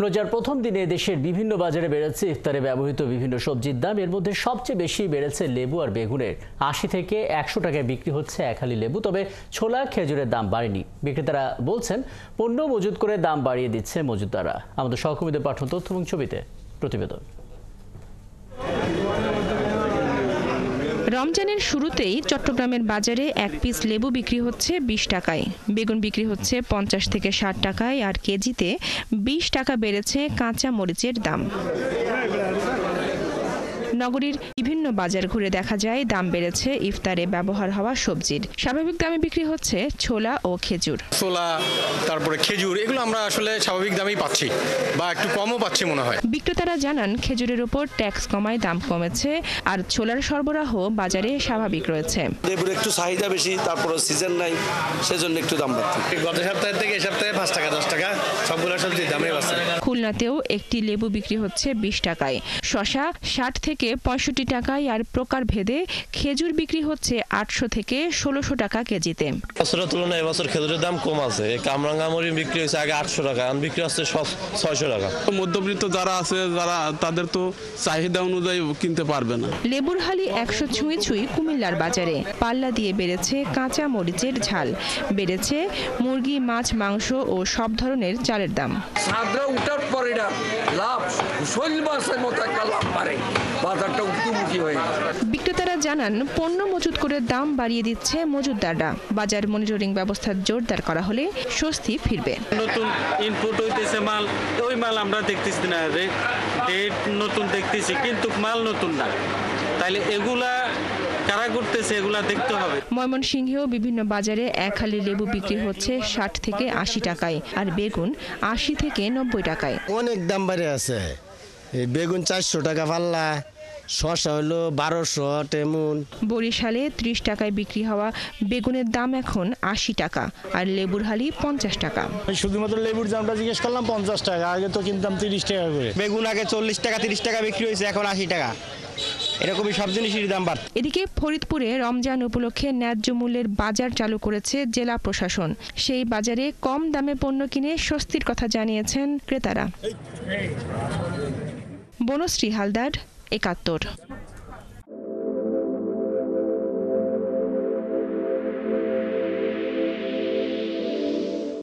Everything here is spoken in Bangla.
রোজার প্রথম দিনে দেশের বিভিন্ন বাজারে বেড়েছে ইফতারে ব্যবহৃত বিভিন্ন সবজির দাম। এর মধ্যে সবচেয়ে বেশি বেড়েছে লেবু আর বেগুনের। ৮০ থেকে ১০০ টাকায় বিক্রি হচ্ছে এক হালি লেবু। তবে ছোলা খেজুরের দাম বাড়েনি। বিক্রেতারা বলছেন পণ্য মজুত করে দাম বাড়িয়ে দিচ্ছে মজুতদাররা। আমাদের সহকর্মীদের পাঠানো তথ্য এবং ছবিতে প্রতিবেদন। রমজানের শুরুতেই চট্টগ্রামের বাজারে এক পিস লেবু বিক্রি হচ্ছে ২০ টাকায়, বেগুন বিক্রি হচ্ছে ৫০ থেকে ৬০ টাকায়, আর কেজিতে ২০ টাকা বেড়েছে কাঁচা মরিচের দাম। নগরীর বিভিন্ন বাজার ঘুরে দেখা যায় দাম বেড়েছে ইফতারে ব্যবহার হওয়া সবজির। স্বাভাবিক দামে বিক্রি হচ্ছে ছোলা ও খেজুর। ছোলা, তারপরে খেজুর, এগুলো আমরা আসলে স্বাভাবিক দামেই পাচ্ছি বা একটু কমও পাচ্ছি মনে হয়। বিক্রেতারা জানান খেজুরের উপর ট্যাক্স কমায় দাম কমেছে, আর ছোলার সরবরাহ বাজারে স্বাভাবিক রয়েছে। লেবুর একটু চাহিদা বেশি, তারপরে সিজন নাই, সেজন্য একটু দাম বাড়ছে। গত সপ্তাহের থেকে এই সপ্তাহে ৫ টাকা ১০ টাকা সবগুলো সবজির দামই বাড়ছে। খুলনাতেও একটি লেবু বিক্রি হচ্ছে ২০ টাকায়, শসা ৬০ থেকে ৬৫ টাকায়, আর প্রকার ভেদে খেজুর বিক্রি হচ্ছে ৮০০ থেকে ১৬০০ টাকা কেজিতে। বছরের তুলনায় এবছর খেজুরের দাম কম আছে। কামরাঙ্গা মরিচ বিক্রি হয়েছে আগে ৮০০ টাকা, এখন বিক্রি হচ্ছে ৬০০ টাকা। মধ্যবিত্ত যারা আছে, যারা তাদের তো চাহিদা অনুযায়ী কিনতে পারবে না। লেবুর হালি ১০০ ছুঁই কুমিল্লার বাজারে। পাল্লা দিয়ে বেড়েছে কাঁচা মরিচের ঝাল, বেড়েছে মুরগি, মাছ, মাংস ও সব ধরনের চালের দাম। উঠার পরে লাভ শৈল মাছের মতো একটা লাভ বাড়ে, বাজারটা উঠতি হয়ে গেছে। বিক্রেতারা জানান পণ্য মজুত করে দাম বাড়িয়ে দিচ্ছে মজুতদাররা। বাজার মনিটরিং ব্যবস্থা জোরদার করা হলে স্বস্তি ফিরবে। নতুন ইনপুট হইতেছে মাল, ওই মাল আমরা দেখতেছি না, রেট নতুন দেখতেছি কিন্তু মাল নতুন না, তাইলে এগুলা কারা করতেছে এগুলা দেখতে হবে। ময়মনসিংহেও বিভিন্ন বাজারে এক হালি লেবু বিক্রি হচ্ছে ৬০ থেকে ৮০ টাকায়, আর বেগুন ৮০ থেকে ৯০ টাকায়। অনেক দাম বাড়ে আছে। বেগুন ৪০০ টাকা পাল্লা, শসা হলো ১২০০ তেমন। বরিশালে ৩০ টাকায় বিক্রি হওয়া বেগুনের দাম এখন ৮০ টাকা, আর লেবুর হালি ৫০ টাকা। শুধুমাত্র লেবুর দামটা জিজ্ঞেস করলাম ৫০ টাকা, আগে তো কিনতাম ৩০ টাকা করে। বেগুন আগে ৪০ টাকা ৩০ টাকা বিক্রি হয়েছে, এখন ৮০ টাকা। এরকমই সব জিনিসের দাম বাড়ছে। এদিকে ফরিদপুরে রমজান উপলক্ষে ন্যায্য মূল্যের বাজার চালু করেছে জেলা প্রশাসন। সেই বাজারে কম দামে পণ্য কিনে স্বস্তির কথা জানিয়েছেন ক্রেতারা। বনশ্রী হালদার, ৭১।